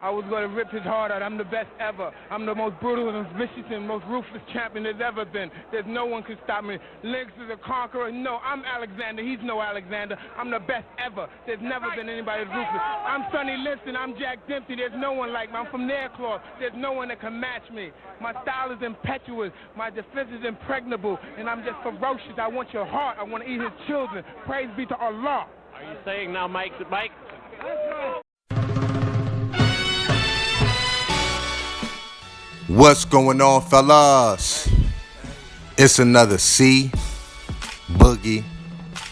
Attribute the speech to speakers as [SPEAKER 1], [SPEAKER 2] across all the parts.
[SPEAKER 1] I was going to rip his heart out. I'm the best ever. I'm the most brutal and vicious and most ruthless champion there's ever been. There's no one can stop me. Lynx is a conqueror. No, I'm Alexander. He's no Alexander. I'm the best ever. There's never been anybody as ruthless. I'm Sonny Liston. I'm Jack Dempsey. There's no one like me. I'm from Nairclaw. There's no one that can match me. My style is impetuous. My defense is impregnable. And I'm just ferocious. I want your heart. I want to eat his children. Praise be to Allah.
[SPEAKER 2] Are you saying now, Mike?
[SPEAKER 3] What's going on, fellas? It's another Boogie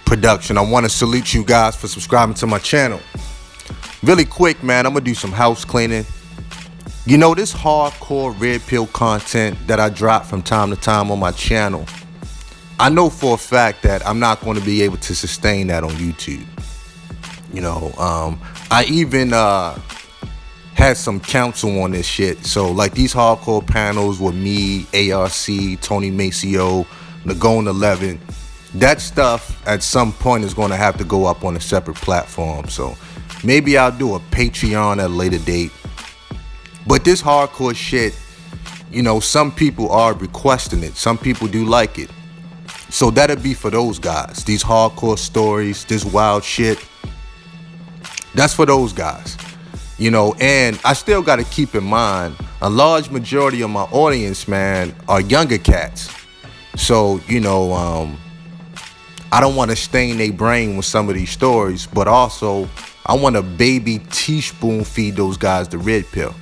[SPEAKER 3] production. I want to salute you guys for subscribing to my channel. Really quick, man, I'm gonna do some house cleaning. You know, this hardcore red pill content that I drop from time to time on my channel, I know for a fact that I'm not going to be able to sustain that on YouTube. You know, I even had some counsel on this shit. So like these hardcore panels with me, ARC, Tony Maceo, Nagone 11, that stuff at some point is going to have to go up on a separate platform. So maybe I'll do a Patreon at a later date. But this hardcore shit, you know, some people are requesting it. Some people do like it. So that'll be for those guys. These hardcore stories, this wild shit, that's for those guys. You know, and I still got to keep in mind, a large majority of my audience, man, are younger cats. So, you know, I don't want to stain their brain with some of these stories, but also I want to baby teaspoon feed those guys the red pill,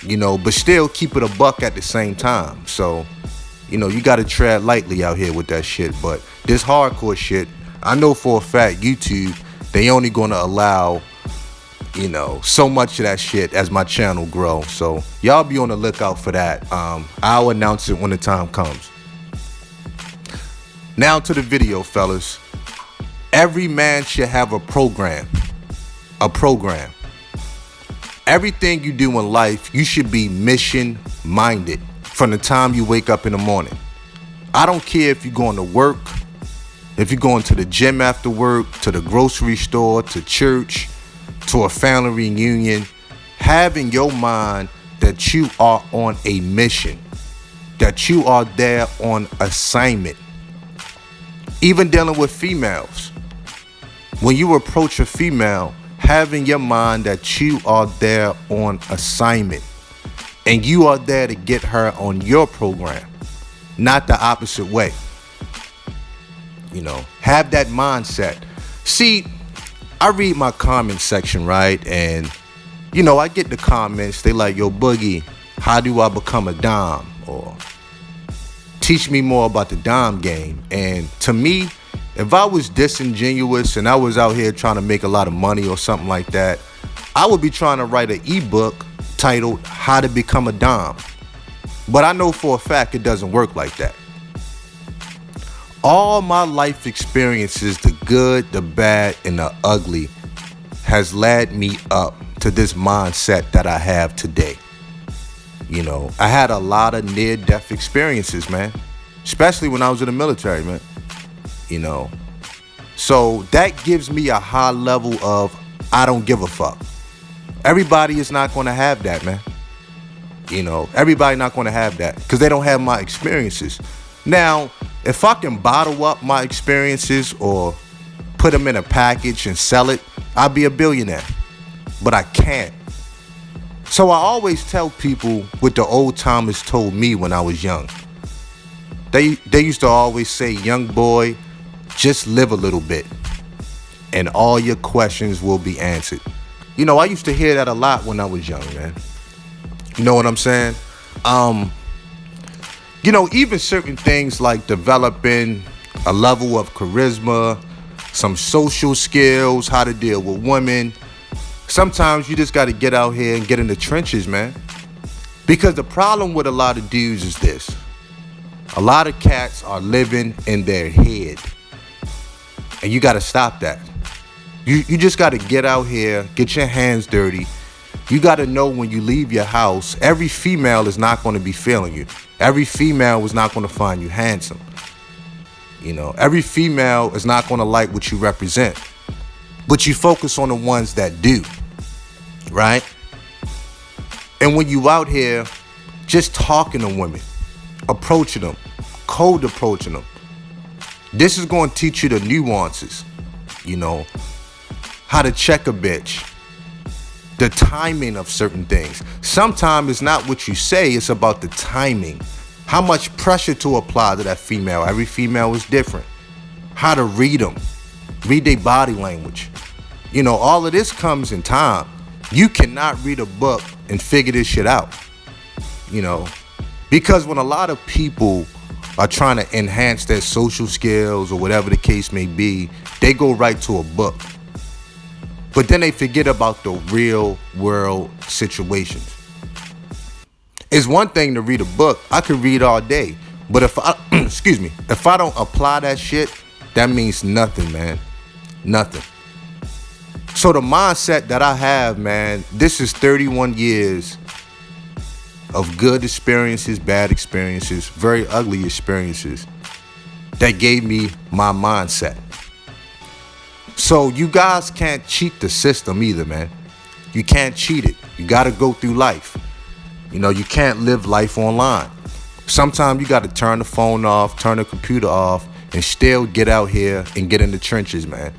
[SPEAKER 3] you know, but still keep it a buck at the same time. So, you know, you got to tread lightly out here with that shit. But this hardcore shit, I know for a fact YouTube, they only going to allow, you know, so much of that shit as my channel grows. So y'all be on the lookout for that. I'll announce it when the time comes. Now to the video, fellas. Every man should have a program. A program. Everything you do in life, you should be mission minded from the time you wake up in the morning. I don't care if you're going to work, if you're going to the gym after work, to the grocery store, to church, to a family reunion. Have in your mind that you are on a mission, that you are there on assignment. Even dealing with females, when you approach a female, have in your mind that you are there on assignment and you are there to get her on your program, not the opposite way. You know, have that mindset. See, I read my comment section, right? And, you know, I get the comments. They like, yo, Boogie, how do I become a dom? Or teach me more about the dom game. And to me, if I was disingenuous and I was out here trying to make a lot of money or something like that, I would be trying to write an ebook titled How to Become a Dom. But I know for a fact it doesn't work like that. All my life experiences, the good, the bad, and the ugly, has led me up to this mindset that I have today. You know, I had a lot of near-death experiences, man. Especially when I was in the military, man. You know. So that gives me a high level of I don't give a fuck. Everybody is not going to have that, man. You know, everybody not going to have that because they don't have my experiences. Now, if I can bottle up my experiences or put them in a package and sell it, I'll be a billionaire. But I can't. So I always tell people what the old timers told me when I was young. They used to always say, young boy, just live a little bit and all your questions will be answered. You know, I used to hear that a lot when I was young, man. You know what I'm saying? You know, even certain things like developing a level of charisma, some social skills, how to deal with women. Sometimes you just got to get out here and get in the trenches, man. Because the problem with a lot of dudes is this. A lot of cats are living in their head. And you got to stop that. You just got to get out here, get your hands dirty. You got to know when you leave your house, every female is not going to be feeling you. Every female is not going to find you handsome. You know, every female is not going to like what you represent. But you focus on the ones that do, right? And when you out here just talking to women, approaching them, cold approaching them, this is going to teach you the nuances, you know, how to check a bitch, the timing of certain things. Sometimes it's not what you say, it's about the timing. How much pressure to apply to that female. Every female is different. How to read them, read their body language. You know, all of this comes in time. You cannot read a book and figure this shit out, you know, because when a lot of people are trying to enhance their social skills or whatever the case may be, they go right to a book. But then they forget about the real world situations. It's one thing to read a book. I could read all day. But if I, if I don't apply that shit, that means nothing, man. Nothing. So the mindset that I have, man, this is 31 years of good experiences, bad experiences, very ugly experiences that gave me my mindset. So you guys can't cheat the system either, man. You can't cheat it. You got to go through life. You know, you can't live life online. Sometimes you got to turn the phone off, turn the computer off, and still get out here and get in the trenches, man.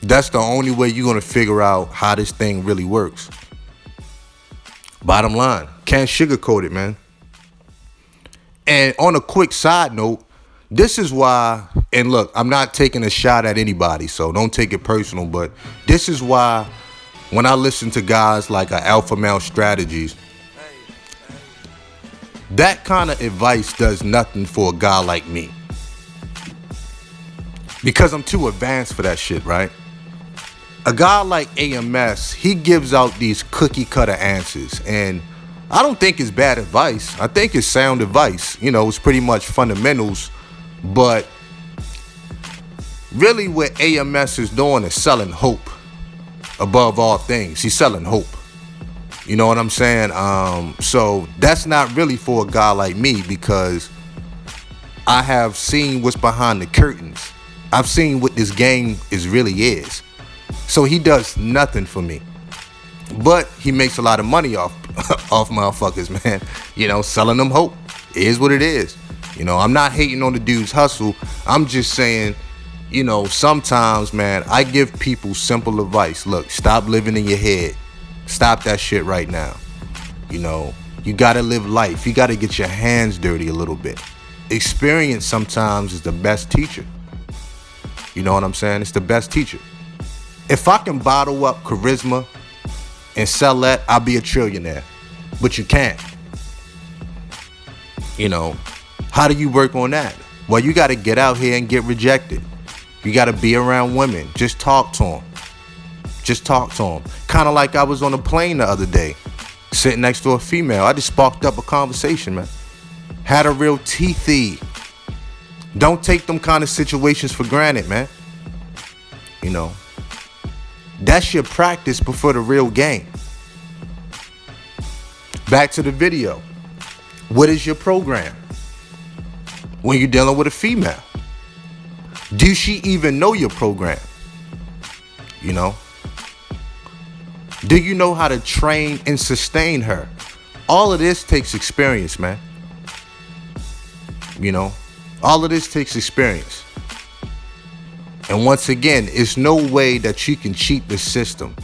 [SPEAKER 3] That's the only way you're going to figure out how this thing really works. Bottom line, can't sugarcoat it, man. And on a quick side note, this is why, and look, I'm not taking a shot at anybody, so don't take it personal, but this is why when I listen to guys like Alpha Male Strategies, that kind of advice does nothing for a guy like me. Because I'm too advanced for that shit, right? A guy like AMS, he gives out these cookie cutter answers, and I don't think it's bad advice. I think it's sound advice. You know, it's pretty much fundamentals, but really what AMS is doing is selling hope above all things. He's selling hope. You know what I'm saying? So that's not really for a guy like me, because I have seen what's behind the curtains. I've seen what this game really is. So he does nothing for me, but he makes a lot of money off motherfuckers, man. You know, selling them hope. It is what it is. You know, I'm not hating on the dude's hustle. I'm just saying, you know, sometimes, man, I give people simple advice. Look, stop living in your head. Stop that shit right now. You know, you gotta live life. You gotta get your hands dirty a little bit. Experience sometimes is the best teacher. You know what I'm saying? It's the best teacher. If I can bottle up charisma and sell that, I'll be a trillionaire. But you can't. You know, how do you work on that? Well, you got to get out here and get rejected. You got to be around women. Just talk to them. Just talk to them. Kind of like I was on a plane the other day, sitting next to a female. I just sparked up a conversation, man. Had a real teethy. Don't take them kind of situations for granted, man. You know. That's your practice before the real game. Back to the video. What is your program when you're dealing with a female? Do she even know your program? You know? Do you know how to train and sustain her? All of this takes experience, man. You know? All of this takes experience. And once again, it's no way that you can cheat the system.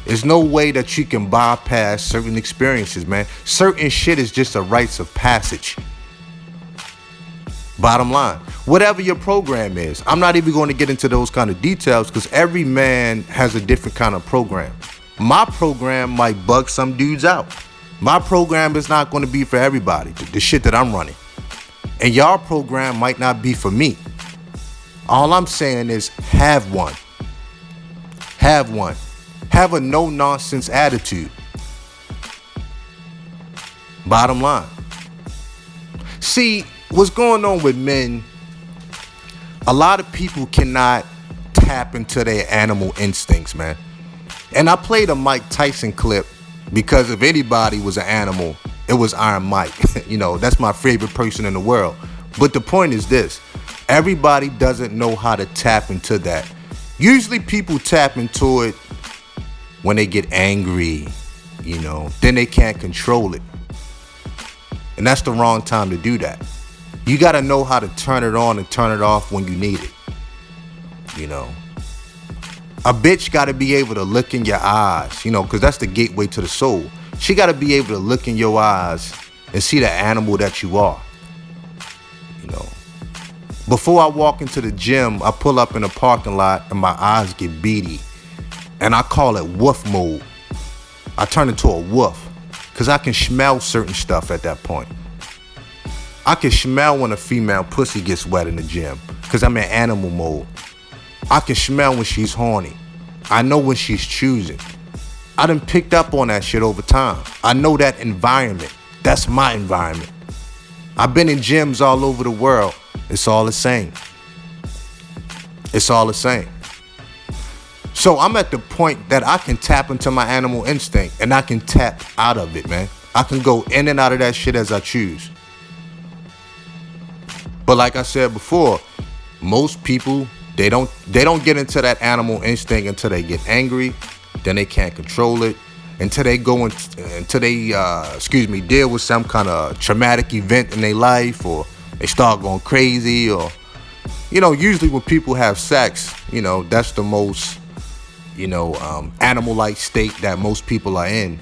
[SPEAKER 3] There's no way that you can bypass certain experiences, man. Certain shit is just a rites of passage. Bottom line, whatever your program is, I'm not even going to get into those kind of details because every man has a different kind of program. My program might bug some dudes out. My program is not going to be for everybody, the shit that I'm running. And y'all program might not be for me. All I'm saying is have one. Have one. Have a no-nonsense attitude. Bottom line. See, what's going on with men, a lot of people cannot tap into their animal instincts, man. And I played a Mike Tyson clip because if anybody was an animal, it was Iron Mike. You know, that's my favorite person in the world. But the point is this. Everybody doesn't know how to tap into that. Usually people tap into it when they get angry, then they can't control it. And that's the wrong time to do that. You got to know how to turn it on and turn it off when you need it. A bitch got to be able to look in your eyes, because that's the gateway to the soul. She got to be able to look in your eyes and see the animal that you are. Before I walk into the gym, I pull up in the parking lot and my eyes get beady. And I call it woof mode. I turn into a woof because I can smell certain stuff at that point. I can smell when a female pussy gets wet in the gym because I'm in animal mode. I can smell when she's horny. I know when she's choosing. I done picked up on that shit over time. I know that environment. That's my environment. I've been in gyms all over the world. It's all the same. It's all the same. So I'm at the point that I can tap into my animal instinct and I can tap out of it, man. I can go in and out of that shit as I choose. But like I said before, most people, they don't get into that animal instinct until they get angry, then they can't control it, until they deal with some kind of traumatic event in their life, or they start going crazy, or usually when people have sex, that's the most animal-like state that most people are in.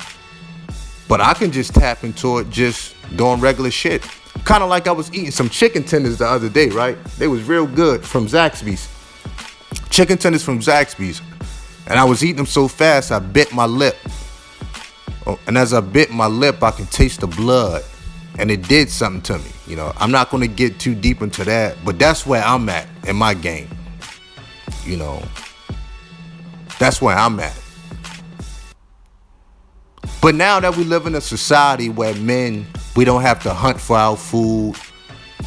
[SPEAKER 3] But I can just tap into it just doing regular shit. Kind of like I was eating some chicken tenders the other day, right? They was real good from Zaxby's. Chicken tenders from Zaxby's. And I was eating them so fast, I bit my lip. And as I bit my lip, I can taste the blood. And it did something to me. I'm not going to get too deep into that. But that's where I'm at in my game. That's where I'm at. But now that we live in a society where men, we don't have to hunt for our food.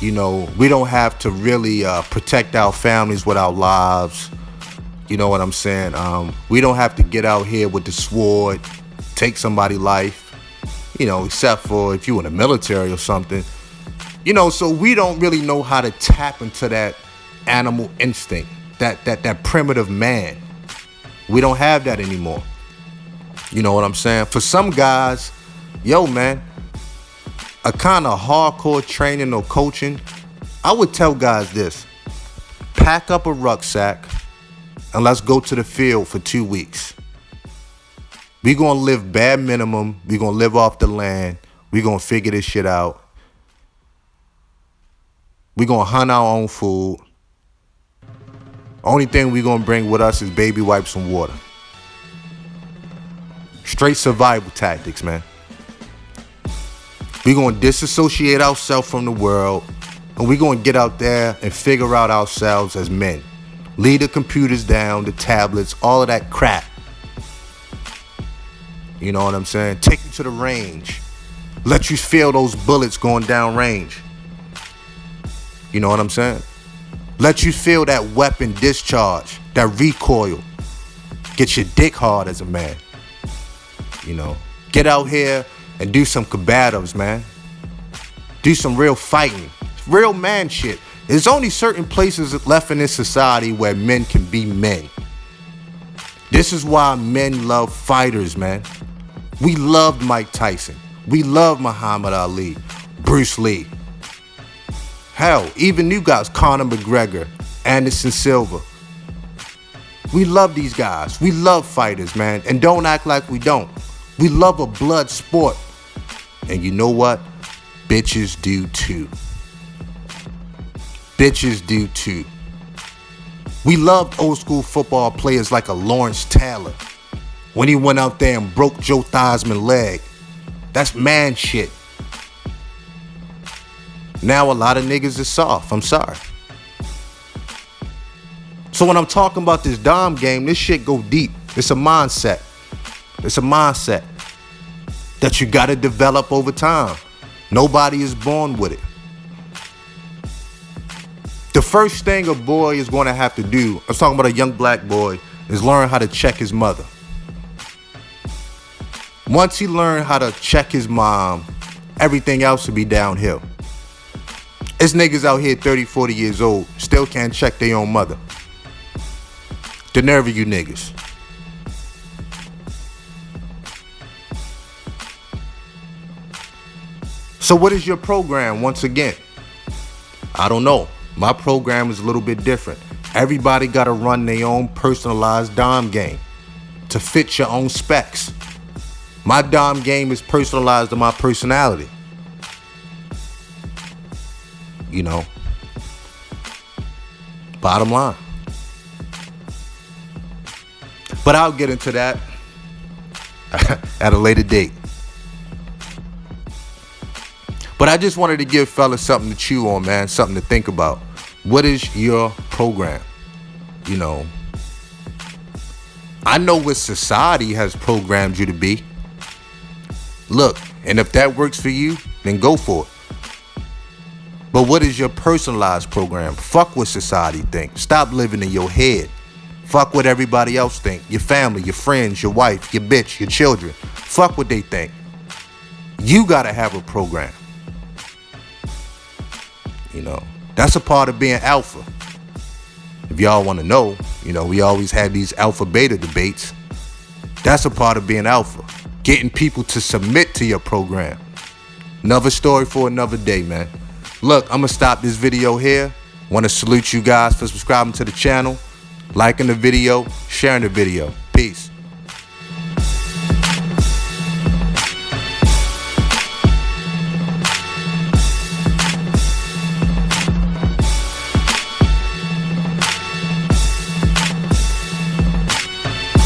[SPEAKER 3] We don't have to really protect our families with our lives. You know what I'm saying? We don't have to get out here with the sword, take somebody's life, except for if you're in the military or something. So we don't really know how to tap into that animal instinct, that primitive man. We don't have that anymore. You know what I'm saying? For some guys, man, a kind of hardcore training or coaching, I would tell guys this: pack up a rucksack and let's go to the field for 2 weeks. We're going to live bare minimum. We're going to live off the land. We're going to figure this shit out. We're going to hunt our own food. Only thing we're going to bring with us is baby wipes and water. Straight survival tactics, man. We're going to disassociate ourselves from the world, and we're going to get out there and figure out ourselves as men. Leave the computers down, the tablets, all of that crap. You know what I'm saying? Take you to the range. Let you feel those bullets going down range. You know what I'm saying? Let you feel that weapon discharge, that recoil. Get your dick hard as a man. Get out here and do some combatives, man. Do some real fighting. Real man shit. There's only certain places left in this society where men can be men. This is why men love fighters, man. We loved Mike Tyson. We love Muhammad Ali, Bruce Lee. Hell, even you guys, Conor McGregor, Anderson Silva. We love these guys. We love fighters, man. And don't act like we don't. We love a blood sport. And you know what? Bitches do too. Bitches do too. We loved old school football players like a Lawrence Taylor. When he went out there and broke Joe Theismann's leg. That's man shit. Now a lot of niggas is soft. I'm sorry. So when I'm talking about this Dom game, this shit go deep. It's a mindset. It's a mindset that you gotta develop over time. Nobody is born with it. The first thing a boy is gonna have to do, I was talking about a young black boy, is learn how to check his mother. Once he learned how to check his mom, everything else will be downhill. There's niggas out here 30, 40 years old, still can't check their own mother. The nerve of you niggas. So what is your program once again? I don't know. My program is a little bit different. Everybody got to run their own personalized dime game to fit your own specs. My dime game is personalized to my personality. You know, bottom line. But I'll get into that at a later date. But I just wanted to give fellas something to chew on, man, something to think about. What is your program? You know, I know what society has programmed you to be. Look, and if that works for you, then go for it. But what is your personalized program? Fuck what society thinks. Stop living in your head. Fuck what everybody else think. Your family, your friends, your wife, your bitch, your children. Fuck what they think. You gotta have a program. You know, that's a part of being alpha. If y'all want to know, you know, we always have these alpha beta debates. That's a part of being alpha. Getting people to submit to your program. Another story for another day, man. Look, I'm going to stop this video here. Want to salute you guys for subscribing to the channel, liking the video, sharing the video. Peace.